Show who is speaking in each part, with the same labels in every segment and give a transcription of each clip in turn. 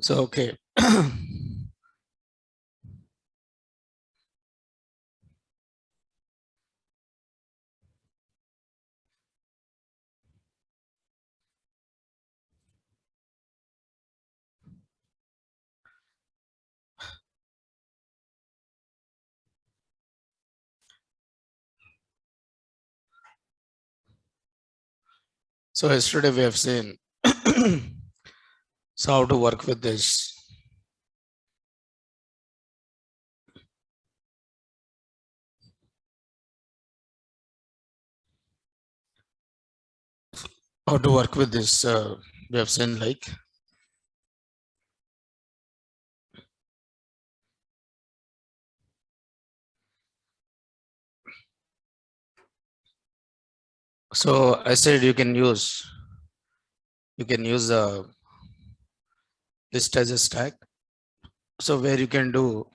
Speaker 1: So, okay. So yesterday we have seen so how to work with this. How to work with this. We have seen like so I said you can use the list as a stack. So where you can do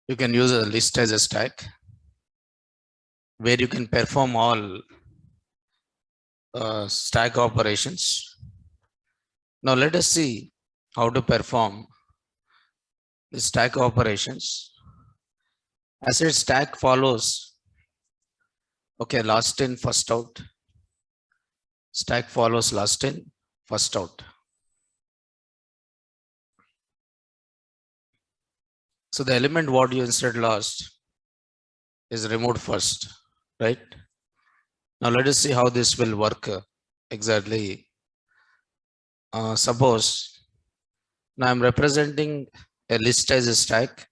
Speaker 1: you can use a list as a stack where you can perform all stack operations. Now let us see how to perform the stack operations. I said stack follows last in first out. Stack follows last in first out. So the element what you inserted last is removed first, right? Now let us see how this will work exactly. Suppose now I'm representing a list as a stack.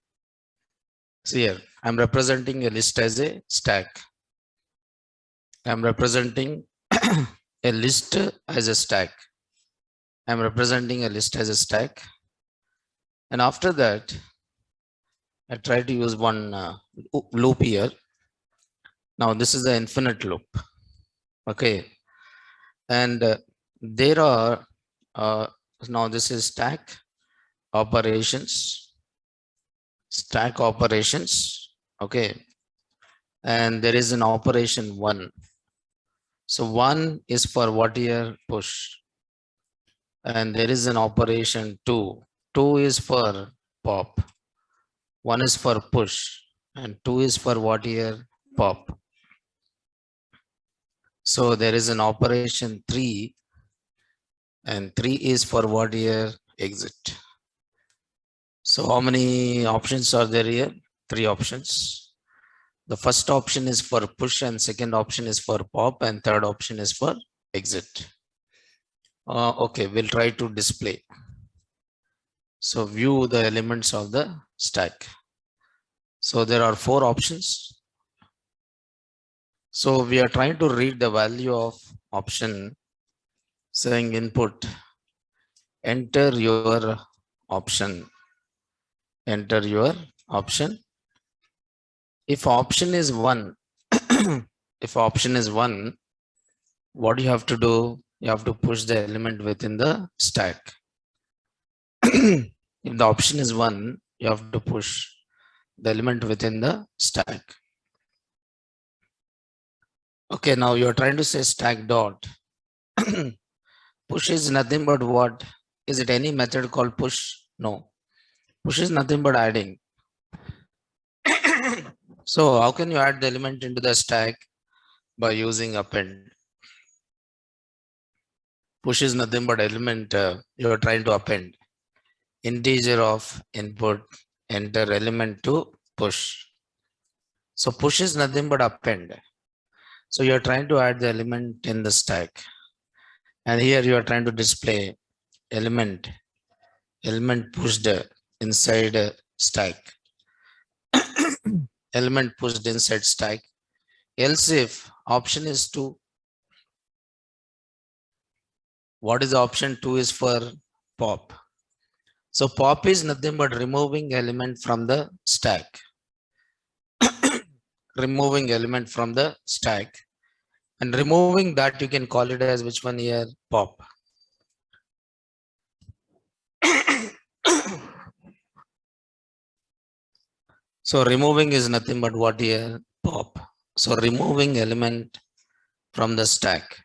Speaker 1: See here, I'm representing a list as a stack. I'm representing a list as a stack. I'm representing a list as a stack. And after that, I try to use one loop here. Now this is the infinite loop. Okay. And there are, now this is stack operations. Okay. And there is an operation 1. So 1 is for what here? Push. And there is an operation 2. 2 is for pop. 1 is for push. And 2 is for what here? Pop. So there is an operation 3. And 3 is for what here? Exit. So how many options are there here? 3 options. The first option is for push and second option is for pop and third option is for exit. Okay, we'll try to display. So view the elements of the stack. So there are 4 options. So we are trying to read the value of option saying input, enter your option, enter your option. If option is 1, if option is 1, what you have to do? You have to push the element within the stack. If the option is 1, you have to push the element within the stack. Okay, now you're trying to say stack dot. Push is nothing but what? Is it any method called push? No. Push is nothing but adding. So how can you add the element into the stack? By using append. Push is nothing but element you're trying to append. Integer of input, enter element to push. So push is nothing but append. So you're trying to add the element in the stack. And here you are trying to display element pushed inside stack. Element pushed inside stack. Else if option is 2. What is option 2 is for pop. So pop is nothing but removing element from the stack. Removing element from the stack. And removing that you can call it as which one here? Pop. So removing is nothing but what here? Pop. So removing element from the stack.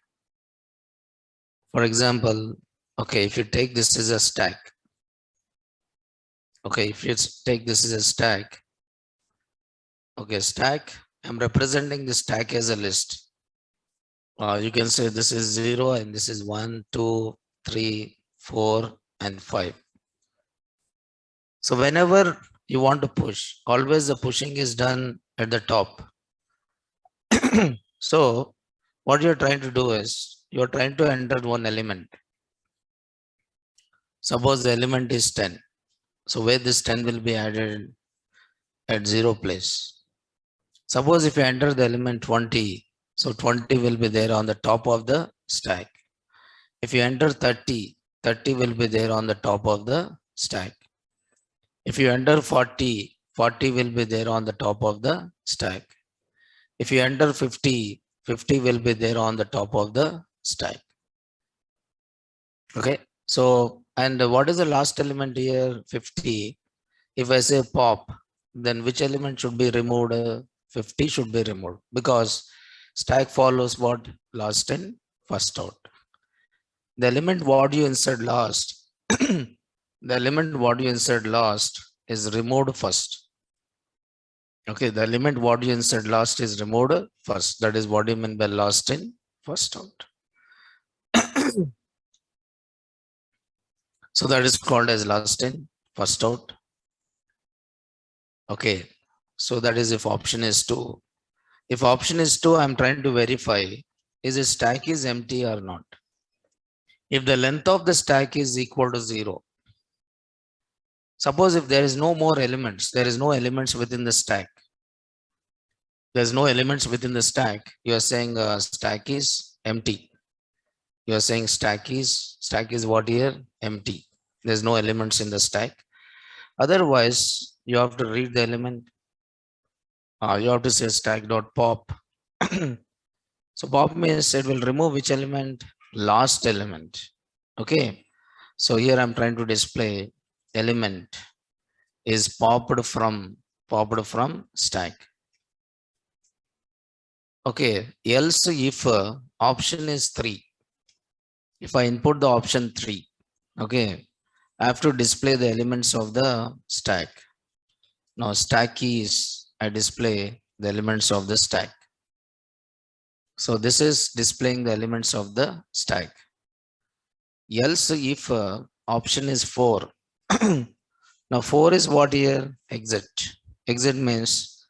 Speaker 1: For example, okay, if you take this as a stack, okay, if you take this as a stack, okay, stack, I'm representing the stack as a list. You can say this is 0 and this is 1, 2, 3, 4, and 5. So whenever you want to push, always the pushing is done at the top. So what you're trying to do is you're trying to enter one element. Suppose the element is 10. So where this 10 will be added at 0 place. Suppose if you enter the element 20, so 20 will be there on the top of the stack. If you enter 30, 30 will be there on the top of the stack. If you enter 40, 40 will be there on the top of the stack. If you enter 50, 50 will be there on the top of the stack. Okay. So, and what is the last element here? 50. If I say pop, then which element should be removed? 50 should be removed because stack follows what? Last in, first out. The element what you insert last, the element what you insert last is removed first. Okay, the element what you insert last is removed first. That is what you mean by last in, first out. So that is called as last in, first out. Okay, so that is if option is 2. If option is 2, I'm trying to verify is the stack is empty or not. If the length of the stack is equal to 0, suppose if there is no more elements, there is no elements within the stack. There's no elements within the stack. You are saying stack is empty. You are saying stack is what here? Empty. There's no elements in the stack. Otherwise, you have to read the element. You have to say stack dot pop. So pop means it will remove which element? Last element. Okay. So here I'm trying to display element is popped from stack. Okay. Else if option is 3. If I input the option 3, okay, I have to display the elements of the stack. Now stack is I display the elements of the stack. So this is displaying the elements of the stack. Else if option is 4. Now 4 is what here? Exit. Exit means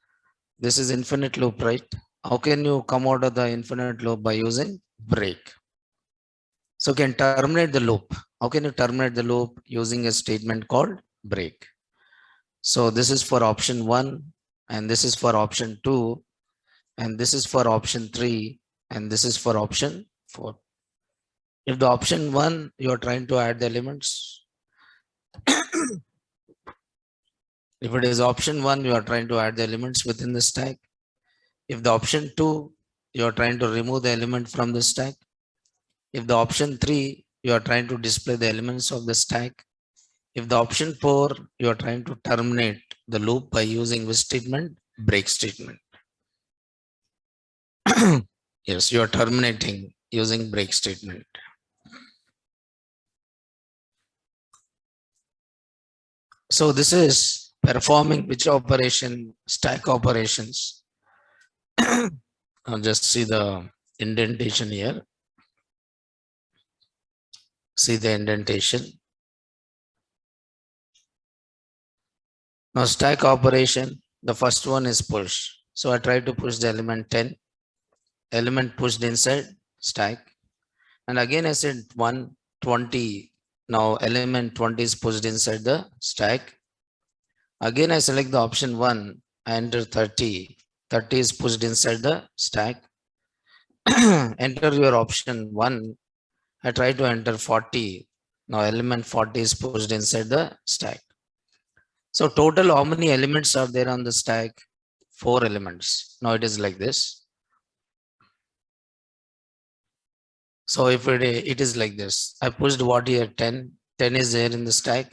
Speaker 1: this is infinite loop, right? How can you come out of the infinite loop? By using break. So can terminate the loop. How can you terminate the loop? Using a statement called break. So this is for option 1 and this is for option 2 and this is for option 3 and this is for option 4. If the option 1 you are trying to add the elements, if it is option 1 you are trying to add the elements within the stack. If the option 2 you are trying to remove the element from the stack. If the option 3 you are trying to display the elements of the stack. If the option 4 you are trying to terminate the loop by using which statement? Break statement. Yes, you are terminating using break statement. So this is performing which operation? Stack operations. I'll just see the indentation here. See the indentation. Now stack operation, the first one is push. So I try to push the element 10. Element pushed inside stack. And again I said 120. Now element 20 is pushed inside the stack. Again I select the option 1. I enter 30. 30 is pushed inside the stack. Enter your option 1. I try to enter 40. Now element 40 is pushed inside the stack. So total how many elements are there on the stack? 4 elements. Now it is like this. So if it is like this, I pushed what here? 10. 10 is there in the stack.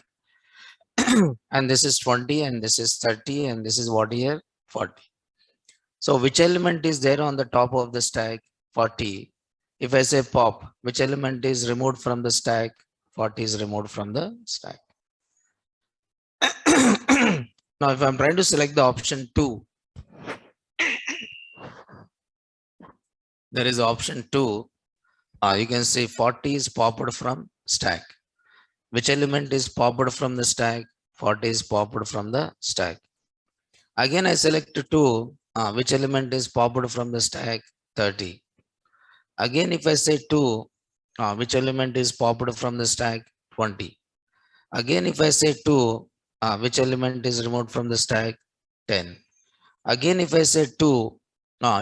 Speaker 1: And this is 20 and this is 30 and this is what here? 40. So which element is there on the top of the stack? 40. If I say pop, which element is removed from the stack? 40 is removed from the stack. Now, if I'm trying to select the option 2, there is option 2. You can see 40 is popped from stack. Which element is popped from the stack? 40 is popped from the stack. Again, I select 2. Which element is popped from the stack? 30. Again, if I say 2, which element is popped from the stack? 20. Again, if I say 2, which element is removed from the stack? 10. Again, if I say 2,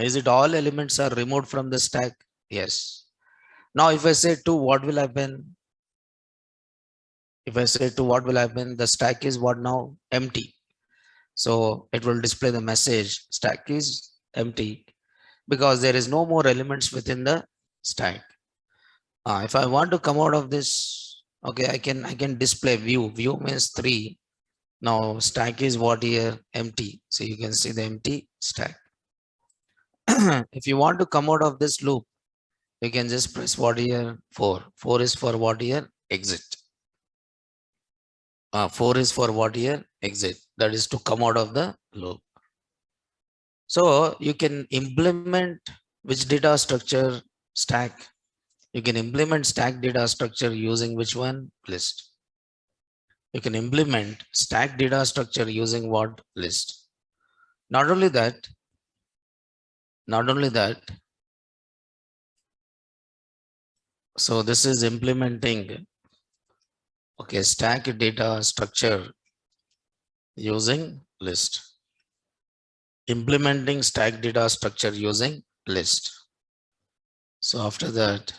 Speaker 1: is it all elements are removed from the stack? Yes. Now, if I say 2, what will happen? If I say 2, what will happen? The stack is what now? Empty. So it will display the message stack is empty because there is no more elements within the stack. If I want to come out of this, okay, I can display view. View means 3. Now stack is what here? Empty. So you can see the empty stack. If you want to come out of this loop, you can just press what here? 4. 4 is for what here? Exit. 4 is for what here? Exit. That is to come out of the loop. So you can implement which data structure? Stack. You can implement stack data structure using which one? List. You can implement stack data structure using what? List. Not only that, so this is implementing, okay, stack data structure using list. Implementing stack data structure using list. So after that,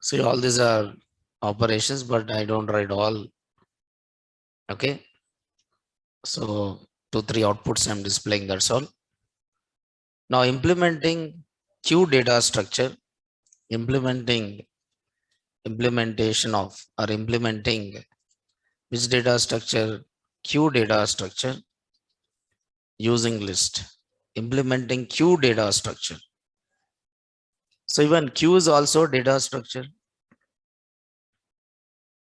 Speaker 1: see, all these are operations, but I don't write all. Okay. So 2, 3 outputs I'm displaying, that's all. Now implementing queue data structure, implementation of or implementing which data structure? Queue data structure using list. Implementing queue data structure. So even queue is also data structure.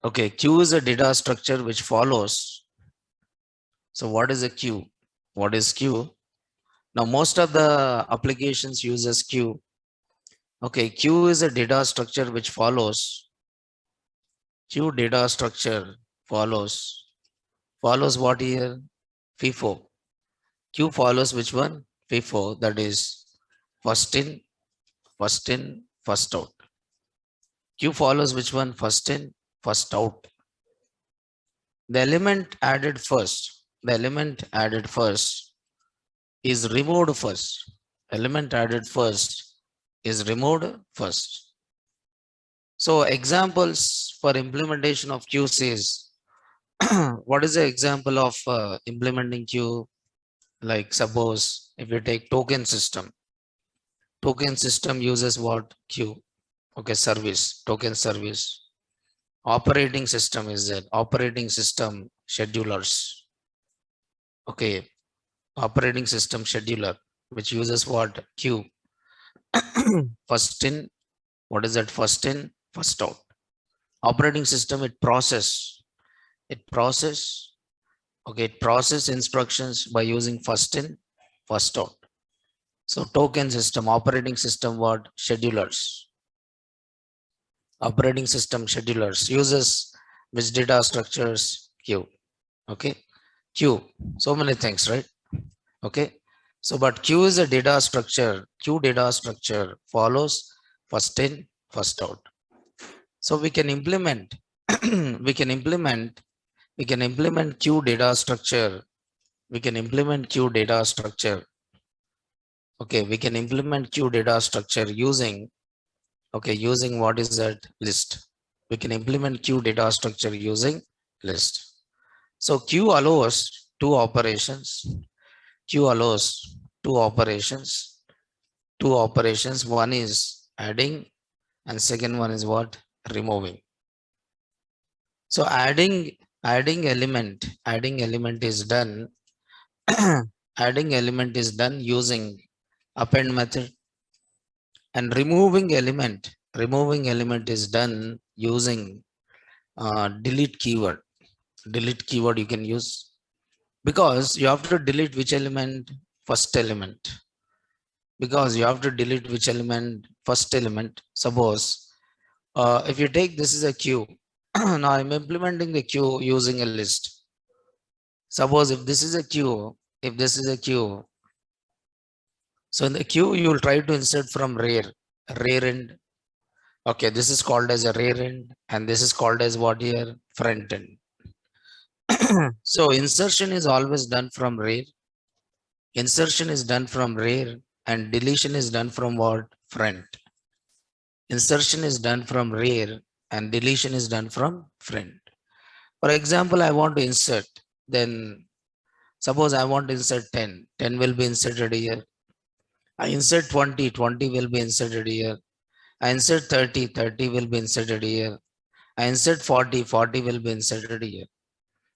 Speaker 1: Okay, queue is a data structure which follows. So what is a queue? What is queue? Now most of the applications uses queue. Okay, queue is a data structure which follows. Queue data structure follows what here? FIFO. Queue follows which one? FIFO, that is first in, first out. Queue follows which one? First in, first out. The element added first, is removed first. Element added first is removed first. So examples for implementation of queues is what is the example of implementing queue? Like suppose if you take token system uses what? Queue. Okay, service, token service. Operating system is that operating system schedulers. Okay, operating system scheduler which uses what? Queue. First in, what is that? First in, first out. Operating system, it process okay, it process instructions by using first in, first out. So token system, operating system, what? Schedulers. Operating system schedulers uses which data structures? Queue. Okay, queue, so many things, right? Okay, so but queue is a data structure. Queue data structure follows first in, first out. So we can implement we can implement queue data structure. We can implement queue data structure. Okay, we can implement queue data structure using, okay, using what is that? List. We can implement queue data structure using list. So queue allows two operations. Queue allows two operations. One is adding and second one is what? Removing. So adding element is done Adding element is done using append method, and removing element is done using delete keyword. Delete keyword you can use because you have to delete which element? First element. Because you have to delete which element? First element. Suppose if you take this is a queue. Now I'm implementing the queue using a list. Suppose if this is a queue, if this is a queue, so in the queue you will try to insert from rear end. Okay, this is called as a rear end, and this is called as what here? Front end. So insertion is always done from rear. Insertion is done from rear, and deletion is done from what? Front. Insertion is done from rear, and deletion is done from front. For example, I want to insert, then suppose I want to insert 10, 10 will be inserted here. I insert 20, 20 will be inserted here. I insert 30, 30 will be inserted here. I insert 40, 40 will be inserted here.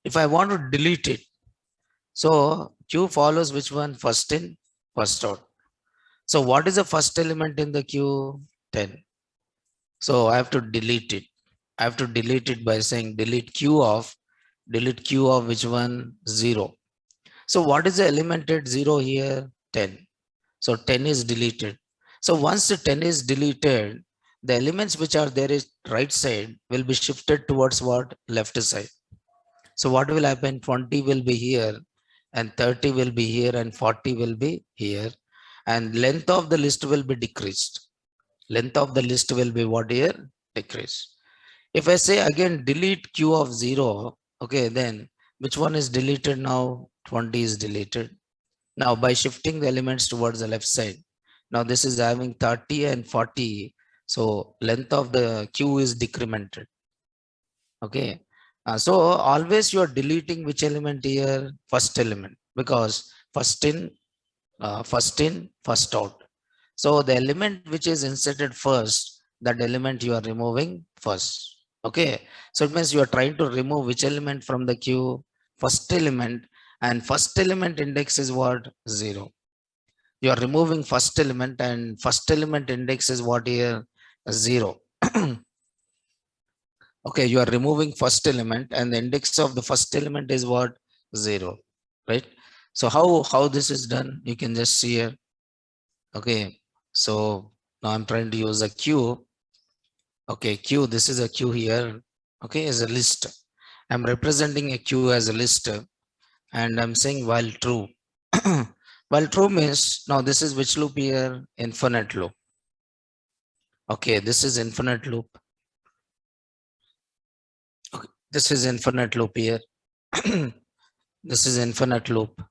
Speaker 1: If I want to delete it, so queue follows which one? First in, first out. So what is the first element in the queue? 10. So I have to delete it. I have to delete it by saying delete queue of which one? 0. So what is the element at 0 here? 10. So 10 is deleted. So once the 10 is deleted, the elements which are there is right side will be shifted towards what? Left side. So what will happen? 20 will be here, and 30 will be here, and 40 will be here. And length of the list will be decreased. Length of the list will be what here? Decreased. If I say again delete queue of 0, okay, then which one is deleted now? 20 is deleted. Now by shifting the elements towards the left side, now this is having 30 and 40. So length of the queue is decremented. Okay. So always you are deleting which element here? First element, because first in, first out. So the element which is inserted first, that element you are removing first. Okay. So it means you are trying to remove which element from the queue? First element, and first element index is what? 0. You are removing first element, and first element index is what here? 0. Okay, you are removing first element, and the index of the first element is what? 0, right? So how this is done? You can just see here. Okay, so now I'm trying to use a queue. Okay, queue, this is a queue here. Okay, as a list. I'm representing a queue as a list, and I'm saying while true. While true means, now this is which loop here? Infinite loop. Okay, this is infinite loop. Okay, this is infinite loop here. This is infinite loop.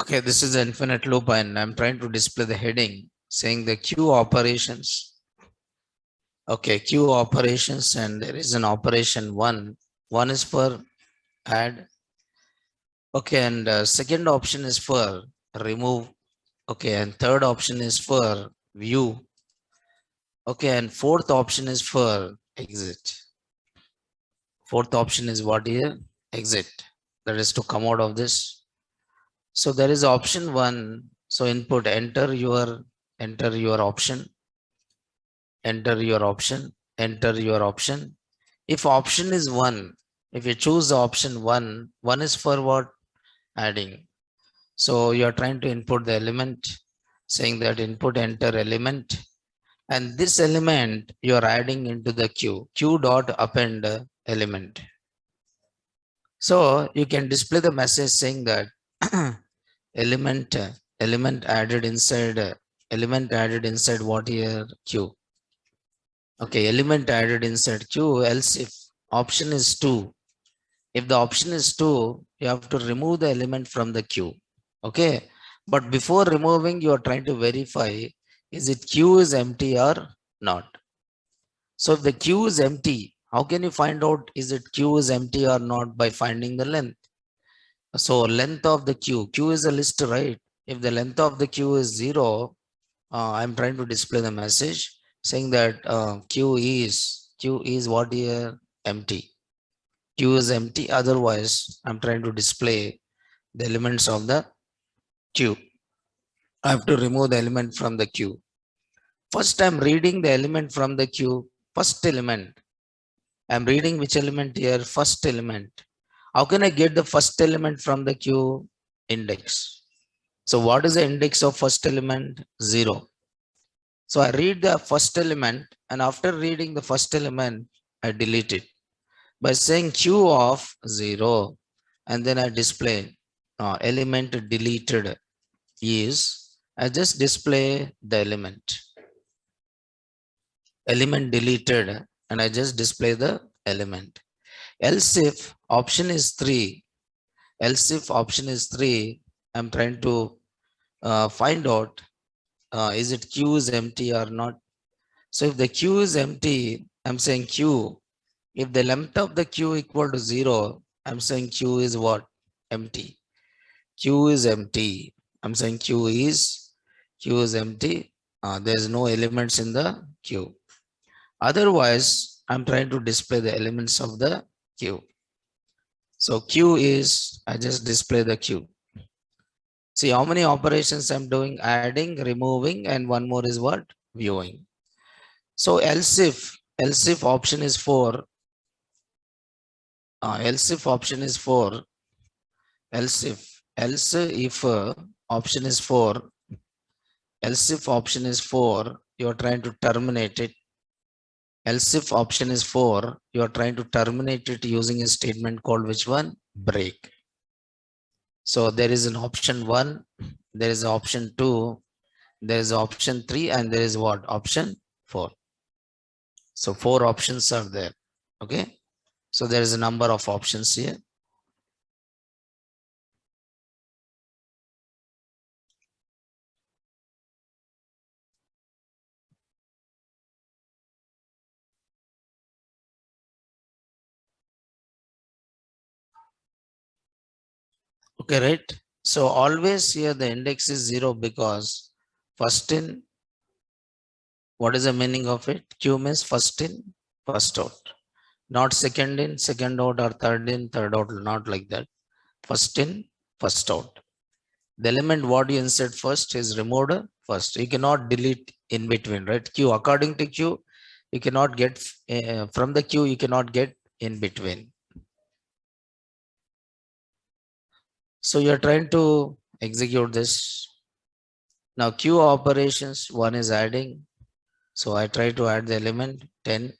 Speaker 1: Okay, this is an infinite loop, and I'm trying to display the heading saying the queue operations. Okay, queue operations, and there is an operation one. One is for add. Okay, and second option is for remove. Okay, and third option is for view. Okay, and fourth option is for exit. Fourth option is what here? Exit. That is to come out of this. So there is option one. So input, enter your option, enter your option, enter your option. If option is one, if you choose the option one is for what? Adding. So you are trying to input the element, saying that input enter element, and this element you are adding into the queue dot append element. So you can display the message saying that element element added inside what here? Queue. Okay, element added inside queue, else if option is 2. If the option is 2, you have to remove the element from the queue. Okay, But before removing, you are trying to verify, is it queue is empty or not? So if the queue is empty, how can you find out is it queue is empty or not by finding the length? So length of the queue is a list, right? If the length of the queue is 0, I'm trying to display the message saying that queue is what here? Empty. Queue is empty. Otherwise, I'm trying to display the elements of the queue. I have to remove the element from the queue. First, I'm reading the element from the queue. First element. I'm reading which element here? First element. How can I get the first element from the queue? Index. So what is the index of first element? 0. So I read the first element, and after reading the first element, I delete it by saying queue of 0, and then I display element deleted is, I just display the element deleted, and I just display the element. Else if option is 3, I'm trying to find out is it queue is empty or not. So if the queue is empty, I'm saying queue. If the length of the queue equal to 0, I'm saying queue is what? Empty. Queue is empty. I'm saying queue is empty. There's no elements in the queue. Otherwise, I'm trying to display the elements of the queue. So queue is, I just display the queue. See how many operations I'm doing? Adding, removing, and one more is what? Viewing. So else if option is 4, else if option is 4, else if option is 4, else if option is 4, you're trying to terminate it. Else if option is 4, you're trying to terminate it using a statement called which one? Break. So there is an option 1, there is option 2, there is option 3, and there is what? Option 4. So 4 options are there. Okay. So there is a number of options here. Okay, right? So always here the index is 0 because first in, what is the meaning of it? Q means first in, first out. Not second in, second out, or third in, third out, not like that. First in, first out. The element what you insert first is removed first. You cannot delete in between, right? Q, according to Q, you cannot get from the Q, you cannot get in between. So you're trying to execute this. Now Q operations, one is adding. So I try to add the element 10.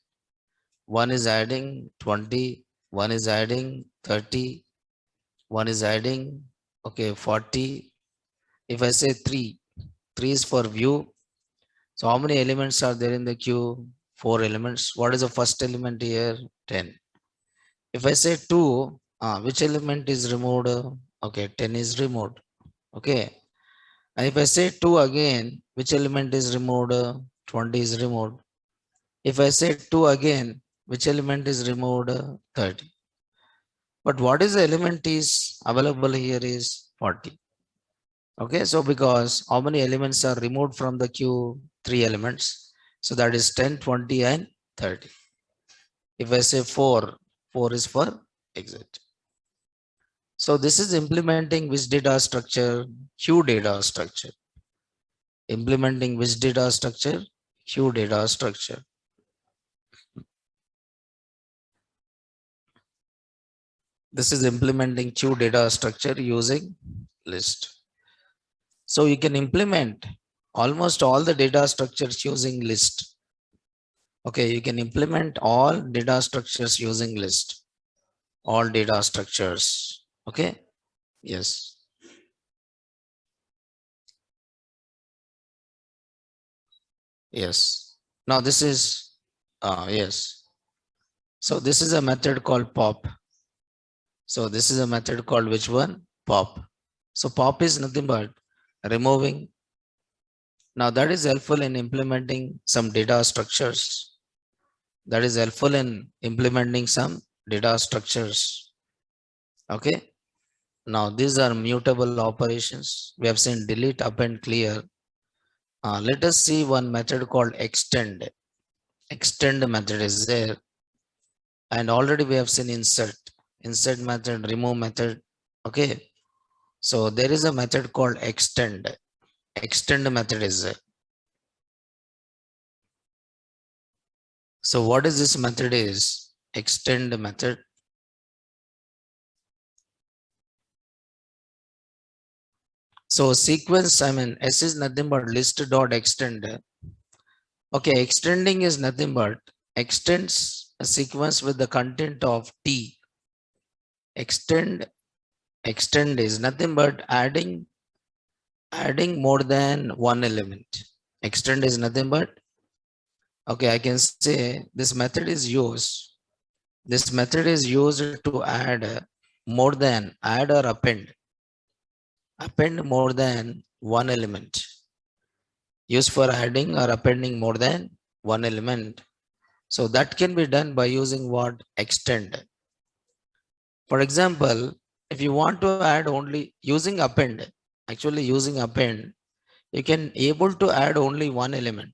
Speaker 1: One is adding 20. One is adding 30. One is adding, okay, 40. If I say 3, 3 is for view. So how many elements are there in the queue? 4 elements. What is the first element here? 10. If I say 2, which element is removed? Okay, 10 is removed. Okay. And if I say 2 again, which element is removed? 20 is removed. If I say 2 again, which element is removed? 30. But what is the element is available here is 40. Okay, so because how many elements are removed from the queue? 3 elements. So that is 10, 20, and 30. If I say 4, 4 is for exit. So this is implementing which data structure? Queue data structure. Implementing which data structure? Queue data structure. This is implementing queue data structure using list. So you can implement almost all the data structures using list. Okay, you can implement all data structures using list. All data structures. Okay. Yes. Yes. Now this is yes. So this is a method called pop. So this is a method called which one? Pop. So pop is nothing but removing. Now that is helpful in implementing some data structures. That is helpful in implementing some data structures. Okay. Now these are mutable operations. We have seen delete, append, clear. Let us see one method called extend. Extend method is there. And already we have seen insert. Insert method, remove method. Okay. So there is a method called extend. Extend method is there. So what is this method is? Extend method. So sequence, S is nothing but list dot extend. Okay, extending is nothing but extends a sequence with the content of T. Extend is nothing but adding more than one element. Extend is nothing but, okay, I can say this method is used. This method is used to add or append more than one element. Used for adding or appending more than one element. So that can be done by using what? Extend. For example, if you want to add only using append, actually using append, you can able to add only one element.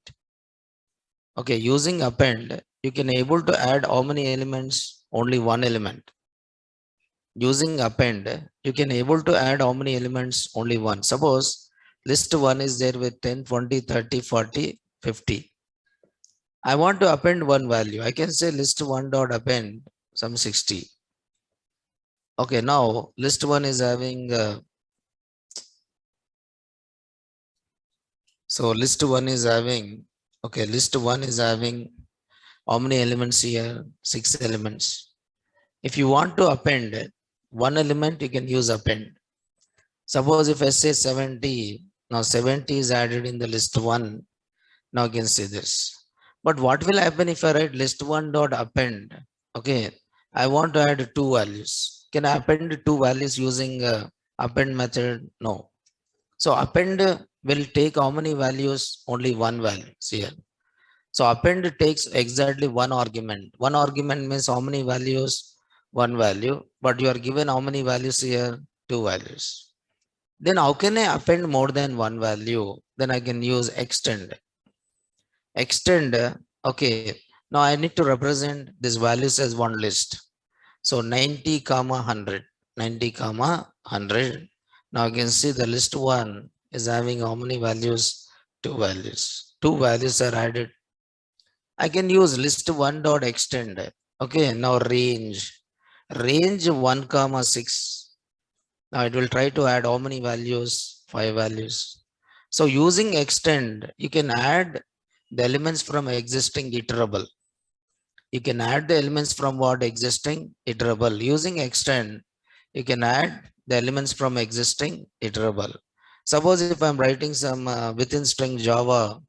Speaker 1: Okay, using append, you can able to add how many elements? Only one element. Using append, you can able to add how many elements? Only one. Suppose list 1 is there with 10, 20, 30, 40, 50. I want to append one value. I can say list 1 dot append some 60. Okay, now list 1 is having so list 1 is having, okay, list 1 is having how many elements here? 6 elements. If you want to append one element, you can use append. Suppose if I say 70, now 70 is added in the list 1. Now you can see this. But what will happen if I write list 1 dot append? Okay, I want to add two values. Can I append two values using append method? No. So append will take how many values? Only one value here. So append takes exactly one argument. One argument means how many values? One value. But you are given how many values here? Two values. Then how can I append more than one value? Then I can use extend. Extend, okay. Now I need to represent this values as one list. So 90 comma 100, 90 comma 100. Now you can see the list 1 is having how many values? Two values. Two values are added. I can use list 1 dot extend. Okay, now range 1 comma 6. Now it will try to add how many values? 5 values. So using extend, you can add the elements from existing iterable. You can add the elements from what? Existing iterable. Using extend, you can add the elements from existing iterable. Suppose if I'm writing some within string Java,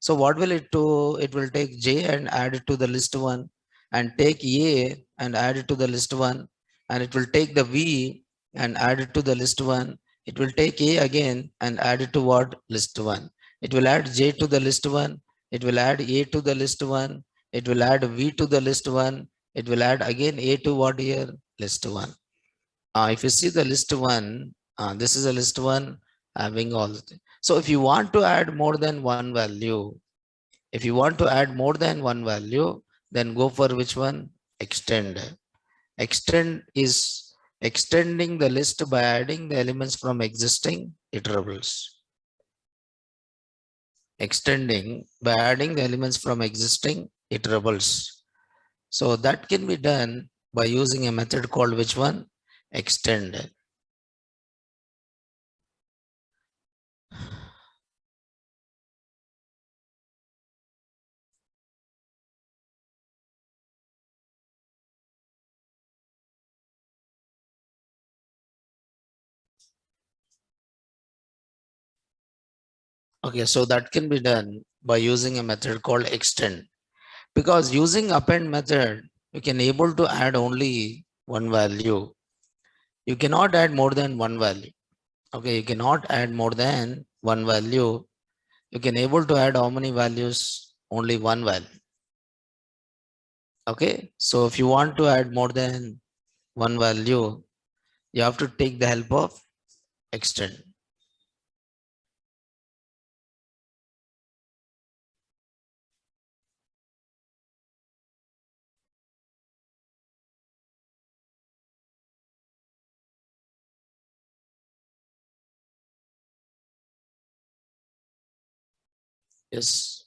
Speaker 1: so what will it do? It will take J and add it to the list 1, and take A and add it to the list 1, and it will take the V and add it to the list 1. It will take A again and add it to what? List 1. It will add J to the list 1. It will add A to the list 1. It will add V to the list 1. It will add again A to what here? List 1. If you see the list 1, this is a list 1 having all. So if you want to add more than one value, if you want to add more than one value, then go for which one? Extend. Extend is extending the list by adding the elements from existing iterables. Extending by adding the elements from existing iterables. So that can be done by using a method called which one? Extend. Okay, so that can be done by using a method called extend. Because using append method, you can able to add only one value. You cannot add more than one value. Okay, you cannot add more than one value. You can able to add how many values? Only one value. Okay, so if you want to add more than one value, you have to take the help of extend. Yes.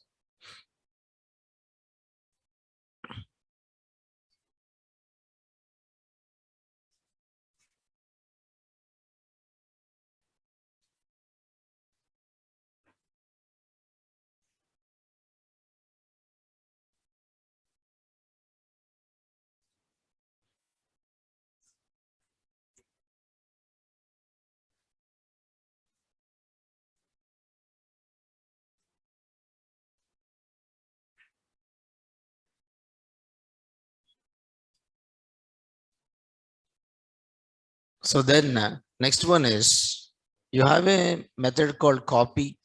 Speaker 1: So then next one is you have a method called copy.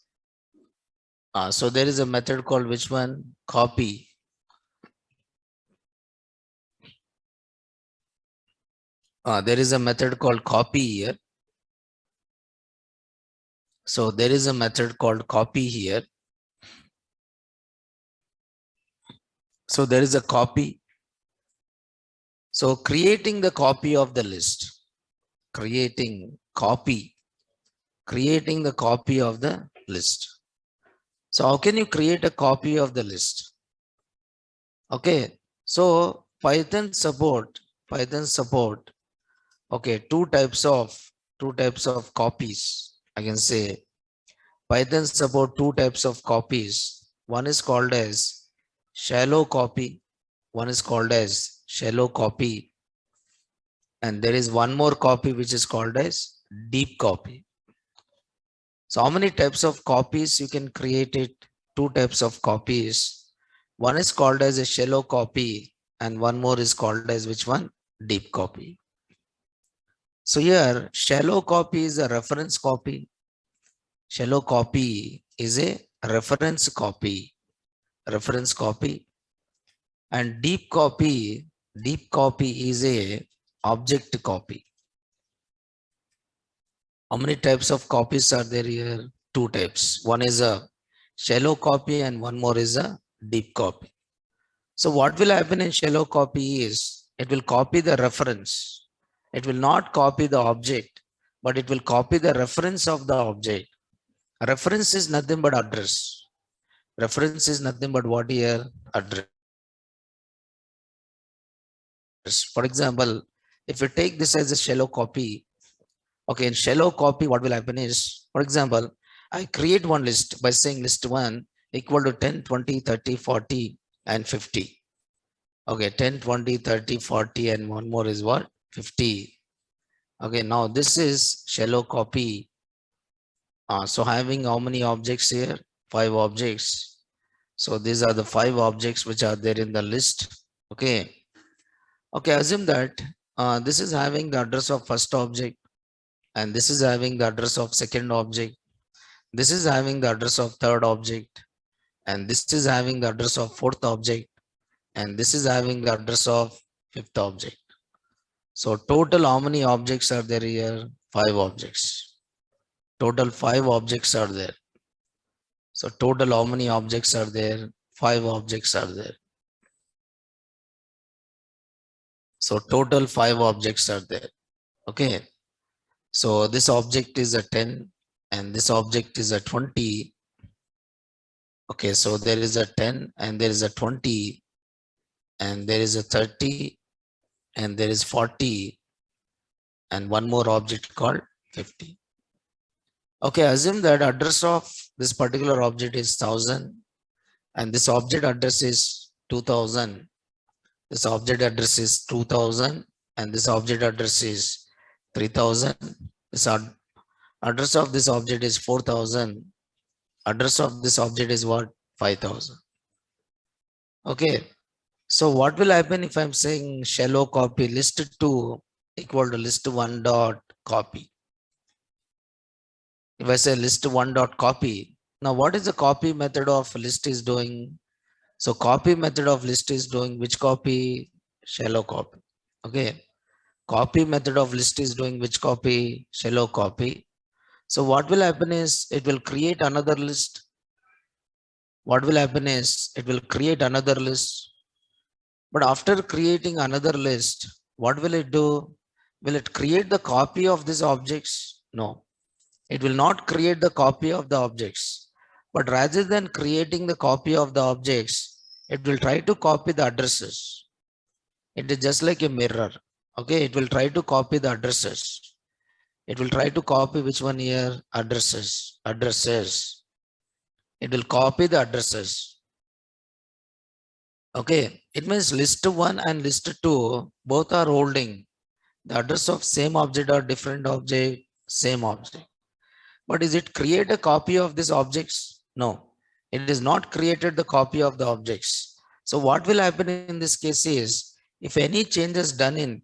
Speaker 1: So there is a method called which one? Copy. There is a method called copy here. So there is a method called copy here. So there is a copy. So creating the copy of the list, creating the copy of the list. So how can you create a copy of the list? Okay. So Python support. Okay. Two types of copies. I can say Python support two types of copies. One is called as shallow copy. One is called as shallow copy. And there is one more copy which is called as deep copy. So how many types of copies you can create it? Two types of copies. One is called as a shallow copy and one more is called as which one? Deep copy. So here shallow copy is a reference copy. Shallow copy is a reference copy. Reference copy. And deep copy is a object copy. How many types of copies are there here? Two types. One is a shallow copy and one more is a deep copy. So what will happen in shallow copy is it will copy the reference. It will not copy the object, but it will copy the reference of the object. Reference is nothing but address. Reference is nothing but what here? Address. For example, if you take this as a shallow copy, okay, in shallow copy, what will happen is, for example, I create one list by saying list one equal to 10, 20, 30, 40, and 50. Okay, 10, 20, 30, 40, and one more is what? 50. Okay, now this is shallow copy. So having how many objects here? 5 objects. So these are the 5 objects which are there in the list. Okay. Okay, assume that this is having the address of first object and this is having the address of second object. This is having the address of third object and this is having the address of fourth object and this is having the address of fifth object. So total how many objects are there here? 5 objects. Total 5 objects are there. So total how many objects are there? 5 objects are there. So total 5 objects are there. Okay. So this object is a 10 and this object is a 20. Okay. So there is a 10 and there is a 20 and there is a 30 and there is 40 and one more object called 50. Okay. Assume that address of this particular object is 1000 and this object address is 2000. This object address is 2000 and this object address is 3000. This address of this object is 4000. Address of this object is what? 5000. Okay. So what will happen if I'm saying shallow copy list 2 equal to list 1 dot copy? If I say list one dot copy, now what is the copy method of list is doing? So copy method of list is doing which copy? Shallow copy. Okay. Copy method of list is doing which copy? Shallow copy. So what will happen is it will create another list. What will happen is it will create another list. But after creating another list, what will it do? Will it create the copy of these objects? No, it will not create the copy of the objects. But rather than creating the copy of the objects, it will try to copy the addresses. It is just like a mirror. Okay, it will try to copy the addresses. It will try to copy which one here? Addresses. Addresses. It will copy the addresses. Okay, it means list one and list two both are holding the address of same object or different object, same object. But is it create a copy of these objects? No, it is not created the copy of the objects. So what will happen in this case is if any changes done in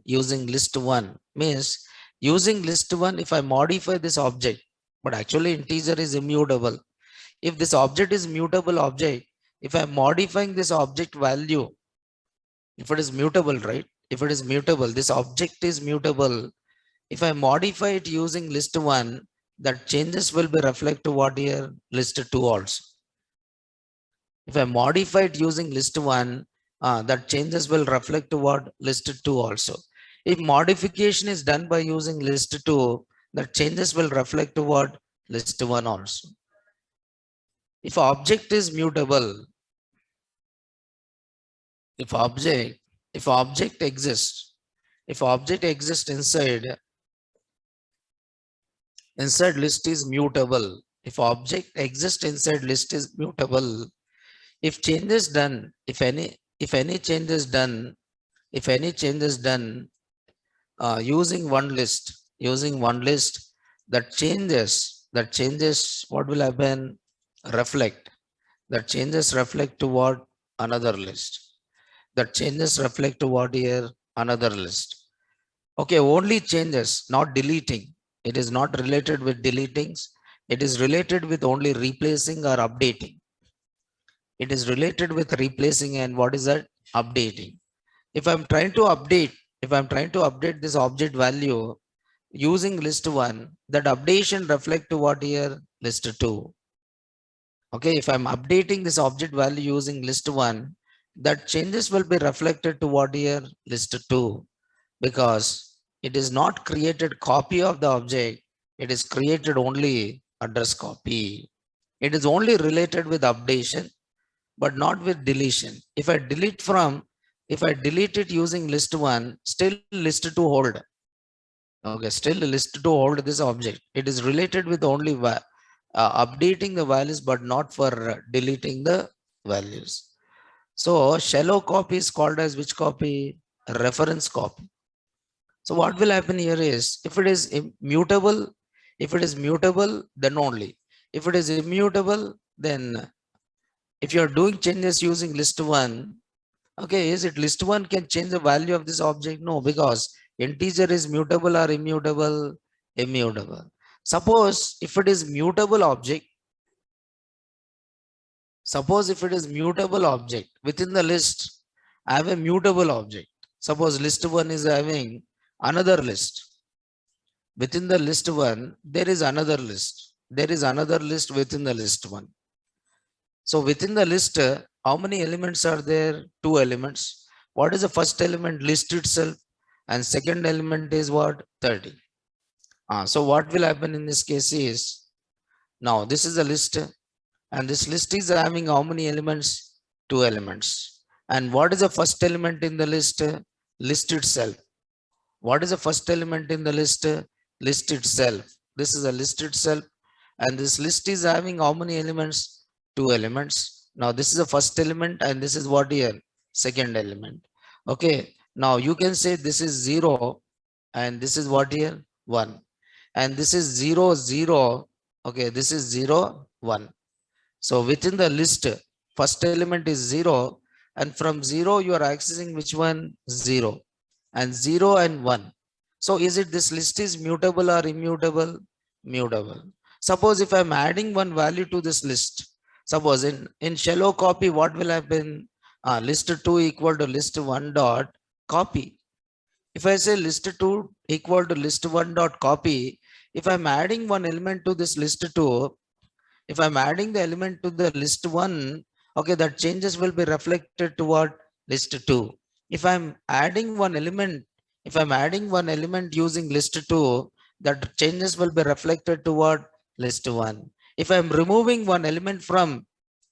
Speaker 1: using list one means using list one, if I modify this object, but actually integer is immutable. If this object is mutable object, if I'm modifying this object value, if it is mutable, right? If it is mutable, this object is mutable. If I modify it using list one, that changes will be reflect to what here? List two also. If I modify it using list one, that changes will reflect to what? List two also. If modification is done by using list two, that changes will reflect to what? List one also. If object is mutable, if object exists inside list is mutable. If object exists inside list is mutable. If changes done, if any changes done, using one list, that changes what will happen? Reflect. That changes reflect toward another list. That changes reflect toward here another list. Okay, only changes, not deleting. It is not related with deletings. It is related with only replacing or updating. It is related with replacing and what is that? Updating. If I'm trying to update this object value using list one, that updation reflect to what here? List two. Okay, if I'm updating this object value using list one, that changes will be reflected to what here? List two, because it is not created copy of the object. It is created only address copy. It is only related with updation, but not with deletion. If I delete it using list one, still list two hold. Okay, still list two hold this object. It is related with only updating the values, but not for deleting the values. So shallow copy is called as which copy? Reference copy. So what will happen here is if it is mutable, then only. If it is immutable, then if you are doing changes using list one, okay, is it list one can change the value of this object? No, because integer is mutable or immutable? Immutable. Suppose if it is mutable object, within the list, I have a mutable object. Suppose list one is having another list. Within the list one, there is another list. There is another list within the list one. So within the list, how many elements are there? Two elements. What is the first element? List itself. And second element is what? 30. So what will happen in this case is, now this is a list. And this list is having how many elements? Two elements. And what is the first element in the list? List itself. What is the first element in the list? List itself. This is a list itself. And this list is having how many elements? Two elements. Now this is the first element and this is what here? Second element. Okay. Now you can say this is 0 and this is what here? 1. And this is 0, 0. Okay. This is 0, 1. So within the list, first element is 0. And from 0, you are accessing which one? 0. And 0 and 1. So is it this list is mutable or immutable? Mutable. Suppose if I'm adding one value to this list, suppose in shallow copy, what will happen? List 2 equal to list 1 dot copy. If I say list 2 equal to list 1 dot copy, if I'm adding one element to this list 2, if I'm adding the element to the list 1, okay, that changes will be reflected toward list 2. If I'm adding one element, if I'm adding one element using list 2, that changes will be reflected toward list 1. If I'm removing one element from,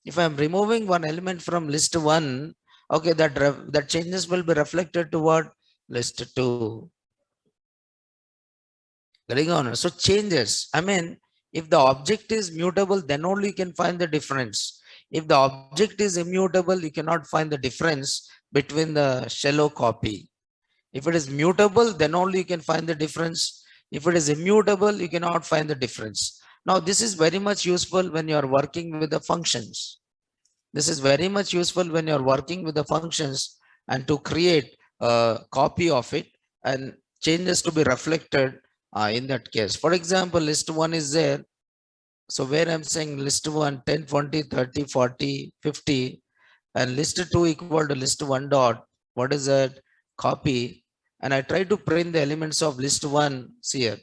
Speaker 1: if I'm removing one element from list 1, okay, that changes will be reflected toward list 2. Getting on. So changes. I mean, if the object is mutable, then only you can find the difference. If the object is immutable, you cannot find the difference between the shallow copy. If it is mutable, then only you can find the difference. If it is immutable, you cannot find the difference. Now, this is very much useful when you are working with the functions. This is very much useful when you are working with the functions and to create a copy of it and changes to be reflected in that case. For example, list 1 is there. So where I'm saying list 1, 10, 20, 30, 40, 50, and list 2 equal to list 1 dot, what is that? Copy. And I try to print the elements of list 1 here.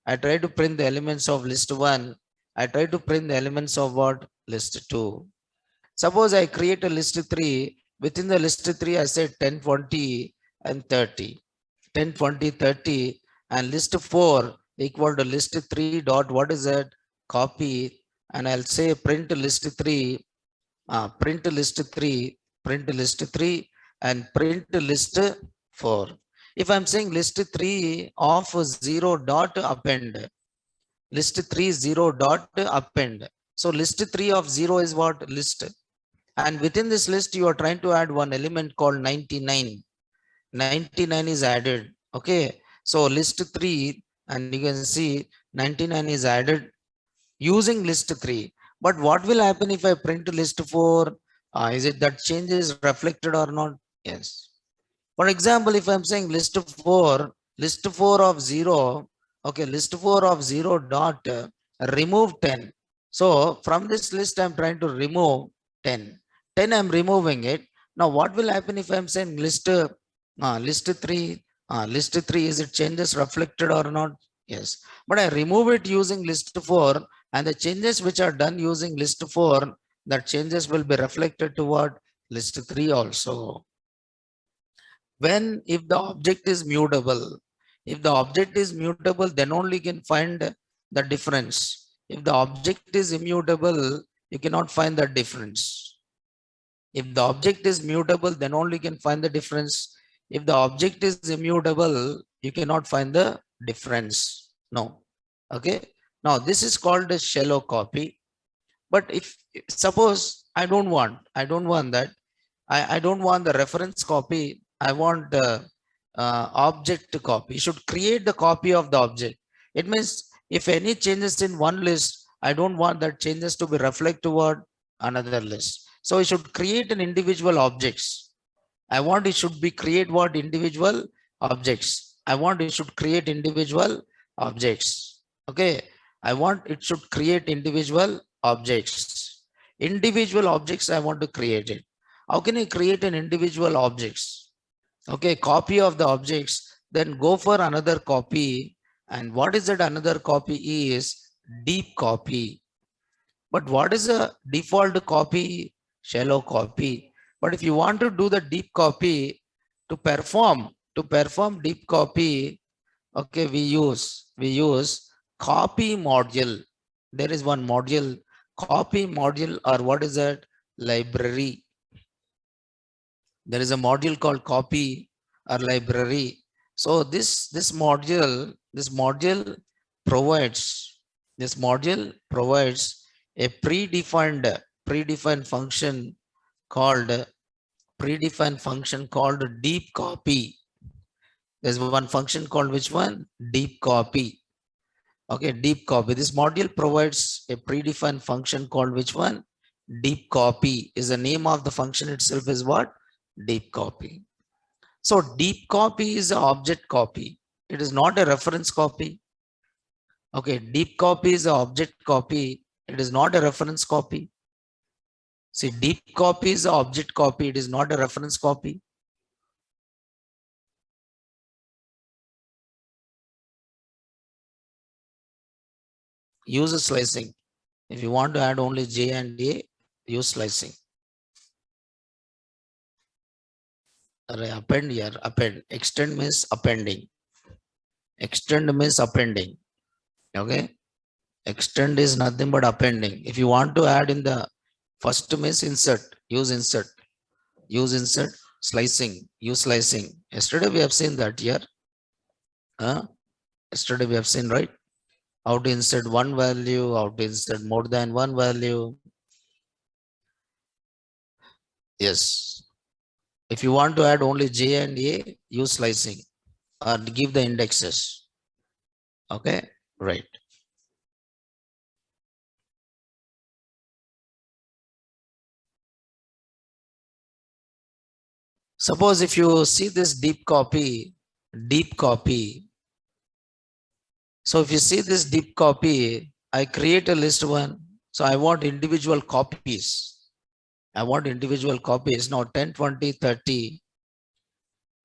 Speaker 1: I try to print the elements of list 1. I try to print the elements of what? List 2. Suppose I create a list 3. Within the list 3, I say 10, 20, and 30. 10, 20, 30, and list 4 equal to list 3 dot, what is that? Copy. And I'll say print list 3, print list 3, print list 3, and print list 4. If I'm saying list 3 of 0 dot append, list 3 0 dot append. So list 3 of 0 is what? List. And within this list, you are trying to add one element called 99. 99 is added. Okay. So list 3, and you can see 99 is added using list 3. But what will happen if I print list 4? Is it that change is reflected or not? Yes. For example, if I'm saying list 4 of 0, okay, list 4 of 0 dot remove 10. So from this list, I'm trying to remove 10. 10, I'm removing it. Now, what will happen if I'm saying list 3? List 3, is it changes reflected or not? Yes. But I remove it using list 4, and the changes which are done using list 4, that changes will be reflected toward list 3 also. When if the object is mutable, if the object is mutable, then only you can find the difference. If the object is immutable, you cannot find the difference. If the object is mutable, then only you can find the difference. If the object is immutable, you cannot find the difference. No. Okay. Now this is called a shallow copy. But if suppose I don't want that. I don't want the reference copy. I want the object copy. You should create the copy of the object. It means if any changes in one list, I don't want that changes to be reflected toward another list. So you should create an individual objects. I want it should be create what? Individual objects. I want it should create individual objects. Okay. I want it should create individual objects. Individual objects I want to create it. How can you create an individual objects? Okay, copy of the objects, then go for another copy. And what is that another copy is? Deep copy. But what is a default copy? Shallow copy. But if you want to do the deep copy, to perform deep copy, okay, we use copy module. There is one module, copy module, or what is that? Library. There is a module called copy or library. So this module provides a predefined function called deep copy. There's one function called which one? Deep copy. Okay, deep copy. This module provides a predefined function called which one? Deep copy. Is the name of the function itself is what? Deep copy. So deep copy is an object copy. It is not a reference copy. Okay, deep copy is an object copy. It is not a reference copy. See, deep copy is an object copy. It is not a reference copy. Use a slicing. If you want to add only J and A, use slicing. Append here, append. Extend means appending. Extend means appending. Okay. Extend is nothing but appending. If you want to add in the first means insert, use insert. Use insert, slicing, use slicing. Yesterday we have seen that here. Yesterday we have seen, right? How to insert one value, how to insert more than one value. Yes. If you want to add only J and A, use slicing or give the indexes. Okay, right. Suppose if you see this deep copy. So if you see this deep copy, I create a list one. So I want individual copies. Now 10, 20, 30.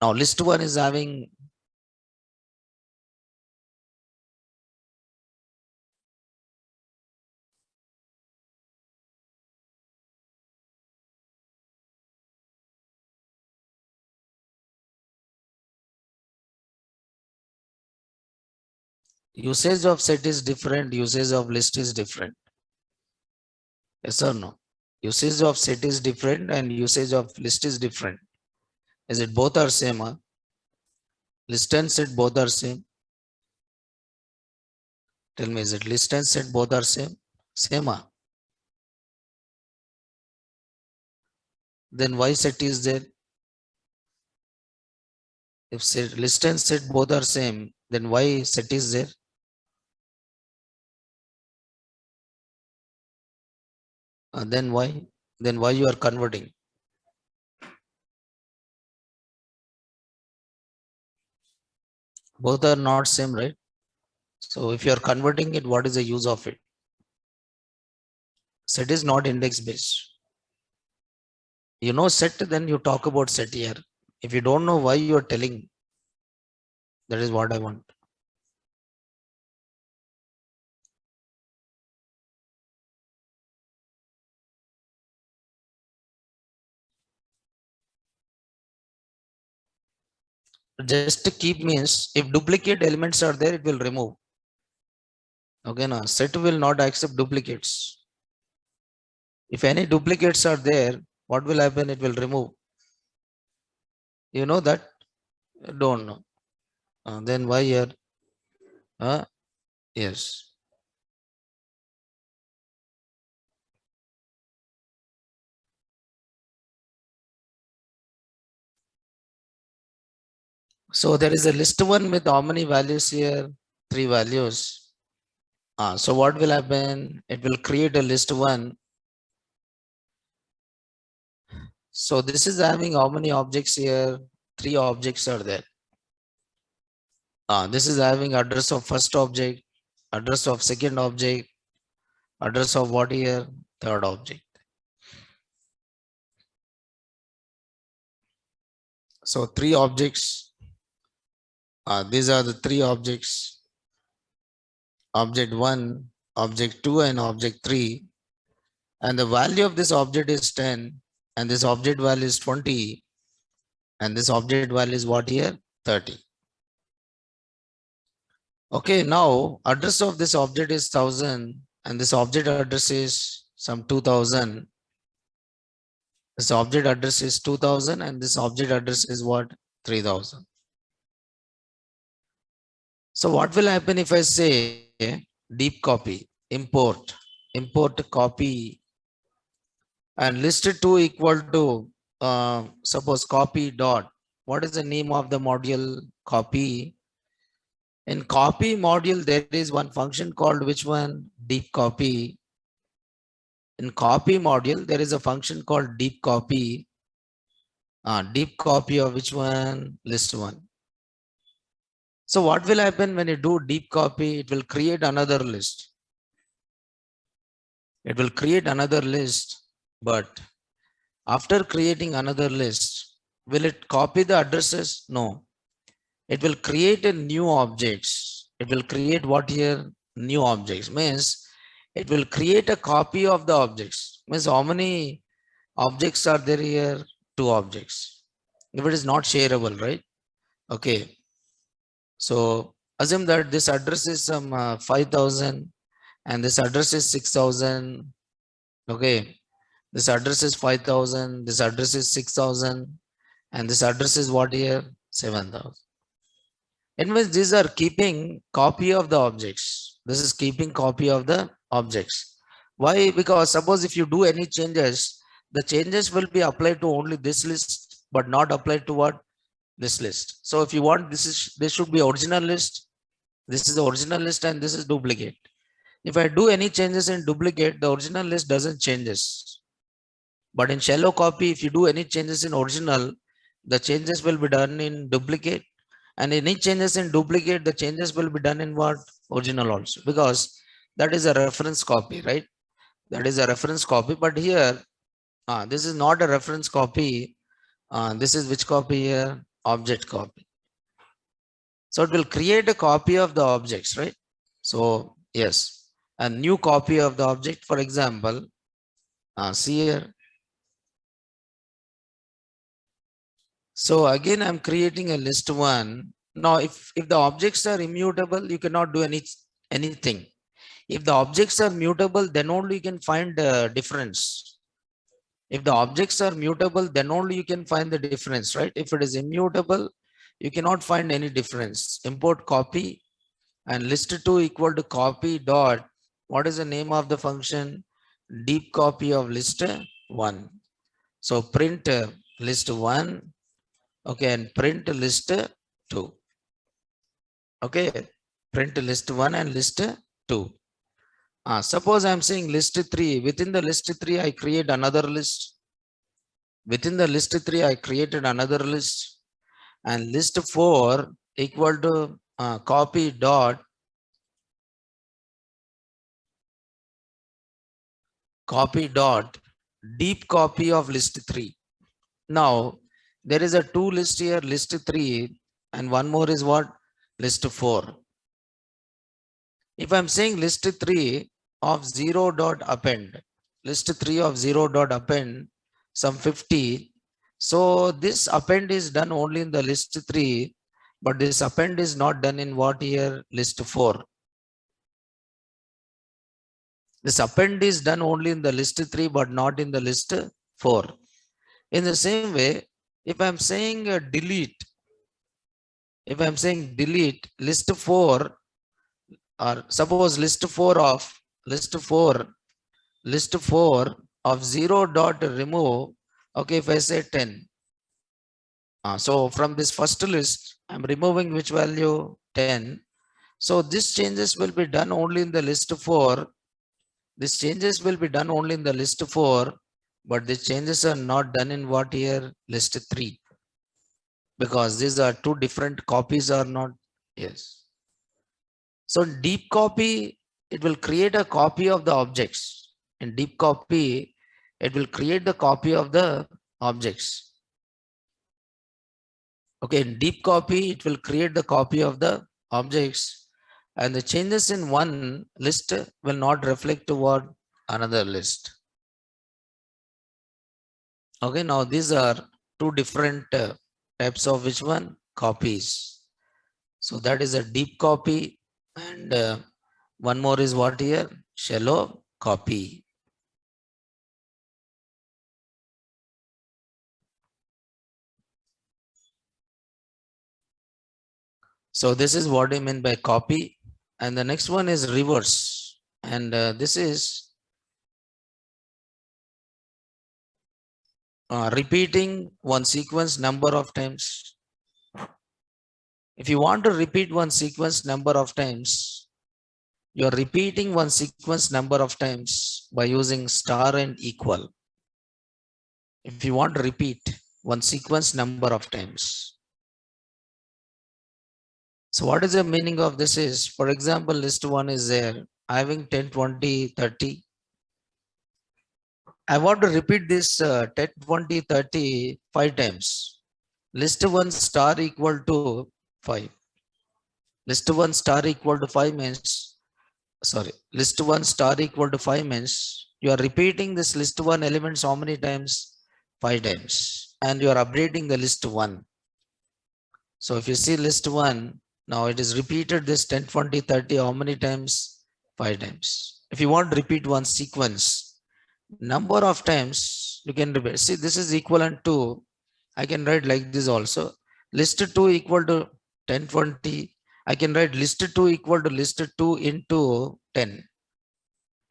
Speaker 1: Now list one is having usage of set is different, usage of list is different. Yes or no? Usage of set is different and usage of list is different. Is it both are same? Huh? List and set both are same. Tell me, is it list and set both are same? Same. Huh? Then why set is there? If set, list and set both are same, then why set is there? Then why? Then why you are converting? Both are not same, right? So if you are converting it, what is the use of it? Set is not index based. You know set, then you talk about set here. If you don't know why you are telling, that is what I want. Just to keep means if duplicate elements are there, it will remove. Okay, now set will not accept duplicates. If any duplicates are there, what will happen? It will remove. You know that? Don't know. Then why here? Yes. So there is a list one with how many values here? 3 values. So what will happen? It will create a list one. So this is having how many objects here? 3 objects are there. This is having address of first object, address of second object, address of what here? Third object. So 3 objects. These are the 3 objects. Object 1, object 2 and object 3. And the value of this object is 10 and this object value is 20 and this object value is what here? 30. Okay, now address of this object is 1000 and this object address is some 2000. This object address is 2000 and this object address is what? 3000. So what will happen if I say deep copy, import copy and list 2 equal to suppose copy dot. What is the name of the module? Copy. In copy module, there is one function called which one? Deep copy. In copy module, there is a function called deep copy. Deep copy of which one? List one. So what will happen when you do deep copy? It will create another list. It will create another list, but after creating another list, will it copy the addresses? No. It will create a new objects. It will create what here? New objects. Means it will create a copy of the objects. Means how many objects are there here? Two objects. If it is not shareable, right? Okay. So assume that this address is some 5,000 and this address is 6,000. Okay. This address is 5,000. This address is 6,000. And this address is what here? 7,000. Anyways, these are keeping copy of the objects. This is keeping copy of the objects. Why? Because suppose if you do any changes, the changes will be applied to only this list, but not applied to what? This list. So if you want, this should be original list. This is the original list and this is duplicate. If I do any changes in duplicate, the original list doesn't changes. But in shallow copy, if you do any changes in original, the changes will be done in duplicate. And any changes in duplicate, the changes will be done in what? Original also. Because that is a reference copy, right? That is a reference copy. But here, this is not a reference copy. This is which copy here? Object copy. So it will create a copy of the objects, right? So yes, a new copy of the object. For example, see here. So again, I'm creating a list one. Now, if the objects are immutable, you cannot do anything. If the objects are mutable, then only you can find the difference. If the objects are mutable, then only you can find the difference, right? If it is immutable, you cannot find any difference. Import copy and list2 equal to copy dot. What is the name of the function? Deep copy of list1. So print list1. Okay, and print list2. Okay, print list1 and list2. Suppose I'm saying list3. Within the list3, I create another list. Within the list3, I created another list. And list4 equal to copy dot deep copy of list3. Now, there is a two list here, list3, and one more is what? List4. If I'm saying list3 of 0 dot append, list3 of 0 dot append some 50. So this append is done only in the list3, but this append is not done in what here? List4. This append is done only in the list3, but not in the list4. In the same way, if I'm saying delete, list4, or suppose list4 of 0 dot remove. Okay, if I say 10. So from this first list, I'm removing which value? 10. So this changes will be done only in the list4. These changes will be done only in the list4, but the changes are not done in what here? List3. Because these are two different copies or not? Yes. So deep copy, it will create a copy of the objects. In deep copy, it will create the copy of the objects. Okay, in deep copy, it will create the copy of the objects, and the changes in one list will not reflect toward another list. Okay, now these are two different types of which one? Copies. So that is a deep copy, and one more is what here? Shallow copy. So this is what I mean by copy. And the next one is reverse. And this is repeating one sequence number of times. If you want to repeat one sequence number of times, you are repeating one sequence number of times by using star and equal. If you want to repeat one sequence number of times, So what is the meaning of this is, for example, list 1 is there having 10, 20, 30. I want to repeat this 10, 20, 30 5 times. List 1 star equal to 5. List 1 star equal to 5 means, sorry, list 1 star equal to 5 means you are repeating this list 1 elements how many times? 5 times. And you are updating the list 1. So if you see list 1, now it is repeated this 10, 20, 30 how many times? 5 times. If you want to repeat one sequence, number of times you can repeat. See, this is equivalent to, I can write like this also. List 2 equal to 10, 20. I can write list 2 equal to list 2 into 10.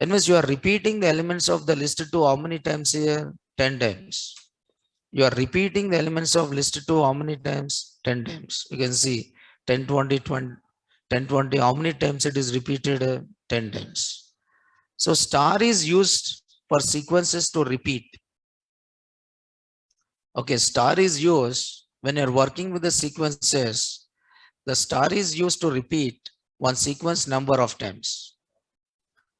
Speaker 1: Anyways, you are repeating the elements of the list 2 how many times here? 10 times. You are repeating the elements of list 2 how many times? 10 times. You can see 10, 20, 20, 10, 20, how many times it is repeated? 10 times. So star is used for sequences to repeat. Okay, star is used when you're working with the sequences. The star is used to repeat one sequence number of times.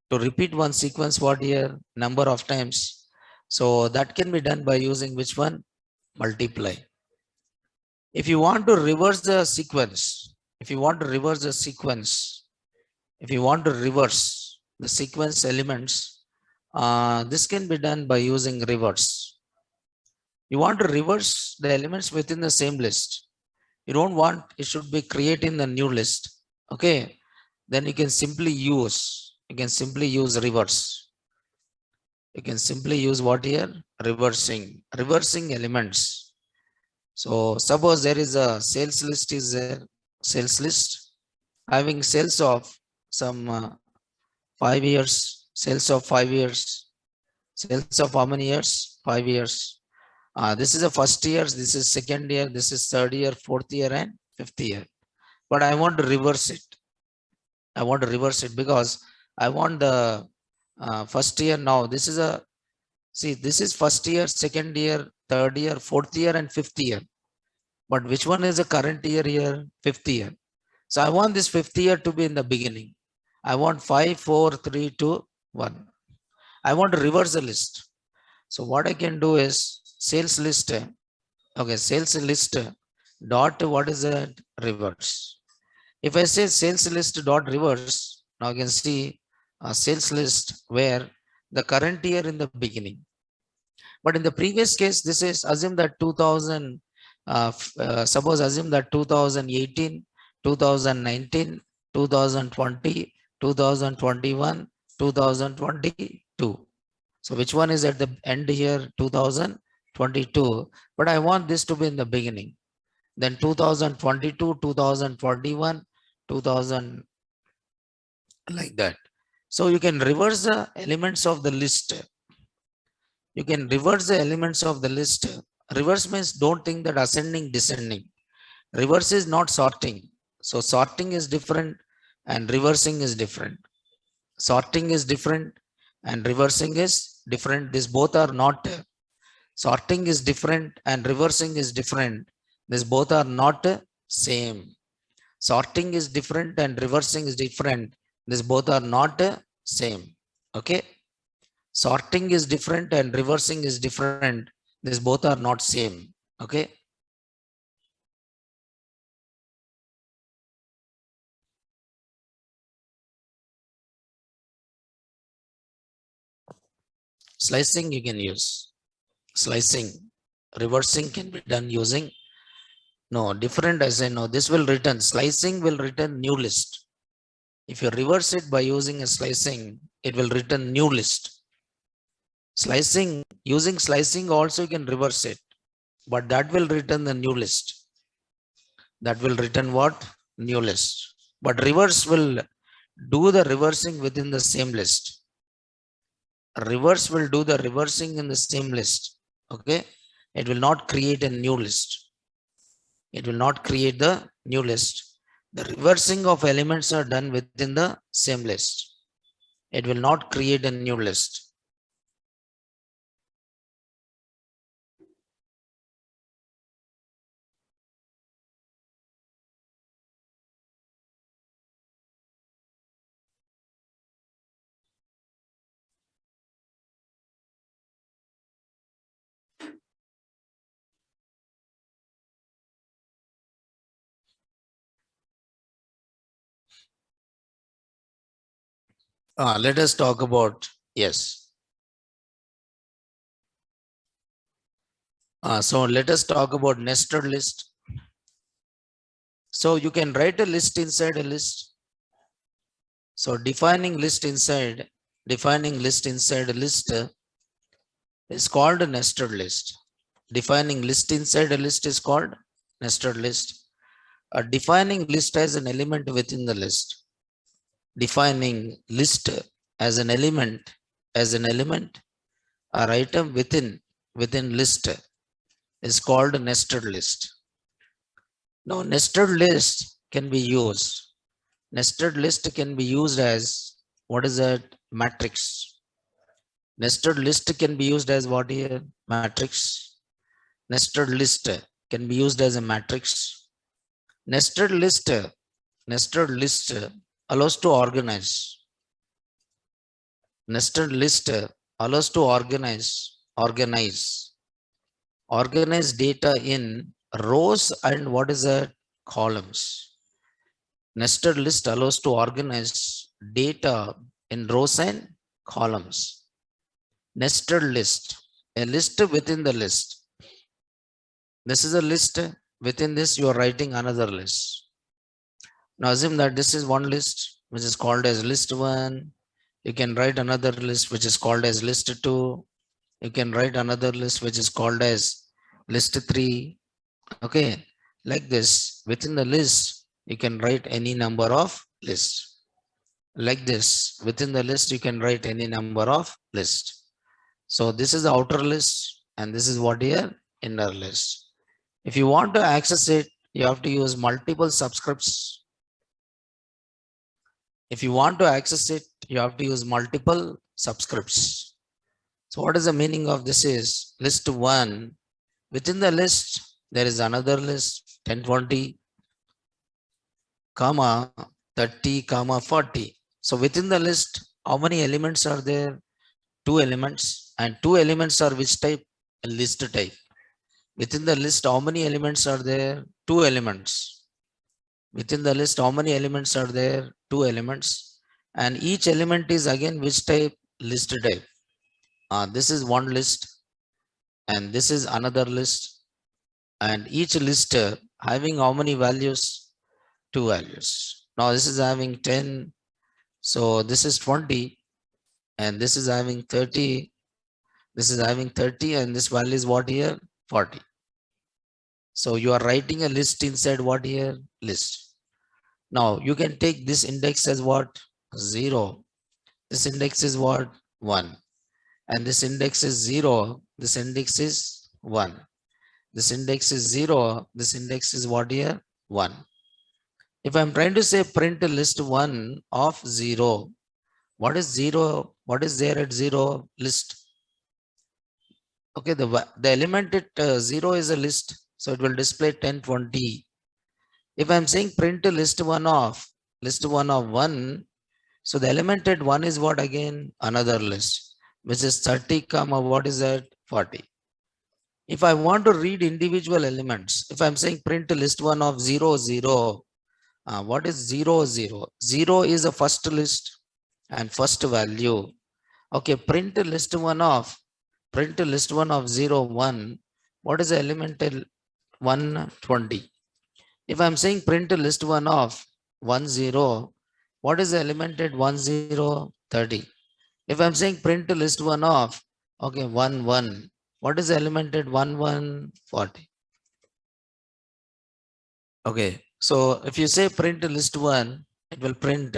Speaker 1: To repeat one sequence, what here? Number of times. So that can be done by using which one? Multiply. If you want to reverse the sequence, if you want to reverse the sequence, if you want to reverse the sequence elements, this can be done by using reverse. You want to reverse the elements within the same list. You don't want it should be creating the new list. Okay, then you can simply use reverse. You can simply use what here? Reversing elements. So suppose there is a sales list is there, sales list having sales of some 5 years, sales of 5 years, sales of how many years? 5 years. This is the first year, this is second year, this is third year, fourth year, and fifth year. But I want to reverse it. I want to reverse it because I want the first year now. This is a, see, this is first year, second year, third year, fourth year, and fifth year. But which one is the current year here? Fifth year. So I want this fifth year to be in the beginning. I want 5, 4, 3, 2, 1. I want to reverse the list. So what I can do is sales list. Okay, sales list dot what is that? Reverse. If I say sales list dot reverse, now you can see a sales list where the current year in the beginning. But in the previous case, this is assume that 2000, suppose assume that 2018, 2019, 2020, 2021, 2022. So which one is at the end here? 2022. But I want this to be in the beginning. Then 2022, 2021, 2000, like that. So you can reverse the elements of the list. You can reverse the elements of the list. Reverse means don't think that ascending, descending. Reverse is not sorting. So sorting is different and reversing is different. Sorting is different and reversing is different. These both are not. Sorting is different and reversing is different. These both are not same. Sorting is different and reversing is different. These both are not same. Okay. Sorting is different and reversing is different. These both are not same. Okay. Slicing you can use. Slicing. Reversing can be done using. No, different I say no. This will return. Slicing will return new list. If you reverse it by using a slicing, it will return new list. Slicing, using slicing also you can reverse it. But that will return the new list. That will return what? New list. But reverse will do the reversing within the same list. Reverse will do the reversing in the same list. Okay. It will not create a new list. It will not create the new list. The reversing of elements are done within the same list. It will not create a new list. Let us talk about, yes. So let us talk about nested list. So you can write a list inside a list. So defining list inside a list is called a nested list. Defining list inside a list is called nested list. Defining list as an element within the list. Defining list as an element or item within list is called nested list. Now, nested list can be used. Nested list can be used as what is that? Matrix. Nested list can be used as what here? Matrix. Nested list can be used as a matrix. Nested list, nested list allows to organize. Nested list allows to organize data in rows and what is that? Columns. Nested list allows to organize data in rows and columns. Nested list, a list within the list. This is a list. Within this, you are writing another list. Now assume that this is one list, which is called as list one. You can write another list, which is called as list two. You can write another list, which is called as list three. Okay, like this. Within the list, you can write any number of lists. Like this, within the list, you can write any number of lists. So this is the outer list, and this is what here inner list. If you want to access it, you have to use multiple subscripts. If you want to access it, you have to use multiple subscripts. So what is the meaning of this is list one. Within the list, there is another list 1020, comma 30, comma 40. So within the list, how many elements are there? Two elements, and two elements are which type? List type. Within the list, how many elements are there? Two elements. Within the list, how many elements are there? Two elements. And each element is again which type? List type. This is one list, and this is another list. And each list having how many values? Two values. Now this is having 10. So this is 20. And this is having 30. This is having 30. And this value is what here? 40. So you are writing a list inside what here? List. Now you can take this index as what? 0. This index is what? 1. And this index is 0. This index is 1. This index is 0. This index is what here? 1. If I'm trying to say print list 1 of 0, what is 0? What is there at 0? List. Okay, the element at 0 is a list. So it will display 10, 20. If I'm saying print list 1 of 1, so the element at 1 is what again? Another list, which is 30, comma, what is that? 40. If I want to read individual elements, if I'm saying print list 1 of 0, 0, what is 0, 0? 0 is a first list and first value. Okay, print list 1 of 0, 1. What is the elemental 120? If I'm saying print list 1 of 1, 0, what is the element at 1, 0? 30. If I'm saying print list 1 of, okay, 1, 1, what is the element at 1, 1? 40. Okay, so if you say print list 1, it will print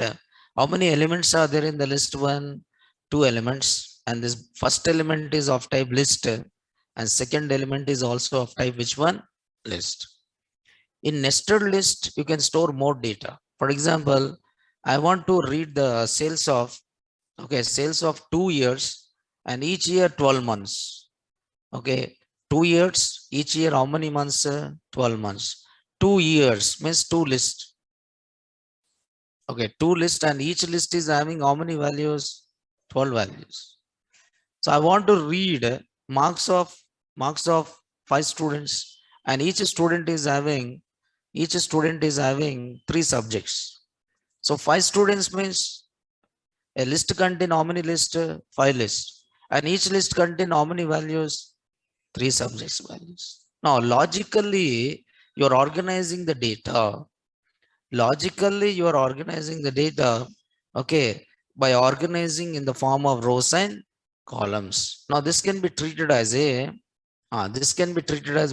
Speaker 1: how many elements are there in the list 1? 2 elements, and this first element is of type list, and second element is also of type which one? List. In nested list, you can store more data. For example, I want to read the sales of, okay, sales of 2 years and each year 12 months. Okay, 2 years, each year how many months? 12 months. 2 years means 2 lists. Okay, 2 lists, and each list is having how many values? 12 values. So I want to read marks of 5 students, and each student is having 3 subjects. So 5 students means A list contain how many list? 5 lists. And each list contain how many values? 3 subjects values. Now, logically, you're organizing the data. Logically, you are organizing the data, okay, by organizing in the form of rows and columns. Now, this can be treated as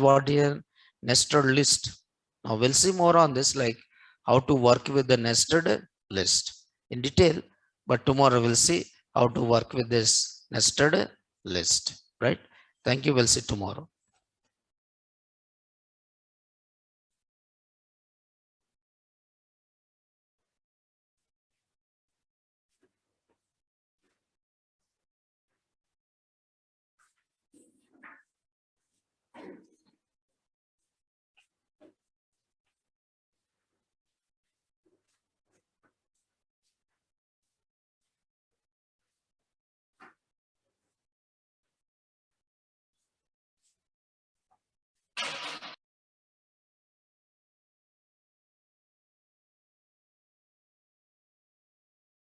Speaker 1: what here? Nested list. Now, we'll see more on this, like how to work with the nested list in detail. But tomorrow we'll see how to work with this nested list, right? Thank you. We'll see tomorrow.